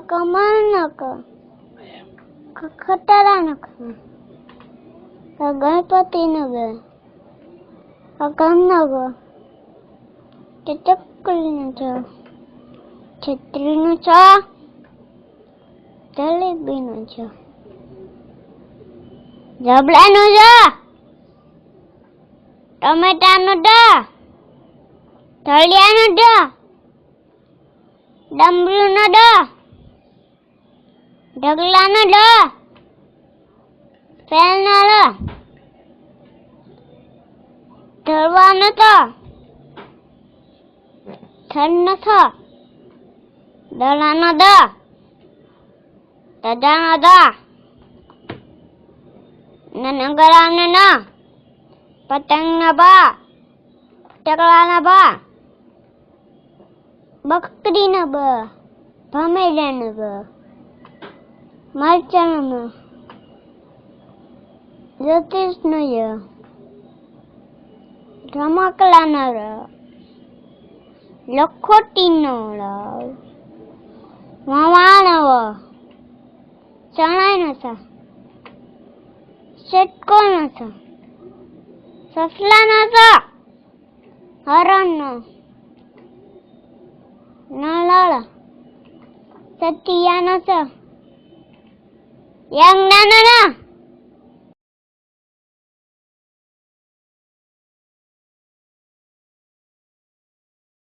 કમળનક ખટારાનક ગણપતિનગર ગામનગર ચકલીનું છત્રીનું જલેબીનું જબડાનું ટમેટાનું તળિયાનું ડમરૂનો ઢગલાનો ફેલનો ઢળવાનો થડનો દડાનો દજાનો નગરાનો પતંગનો ટકલાનો બકરીનો ભમેડાનો મરચાનો જ્યોતિષનો રમકડાનો લખોટીનો વાવાનો ચણાનો ચટકોનો સસલાનો હરણનો નળ સતિયાનો યજ્ઞનો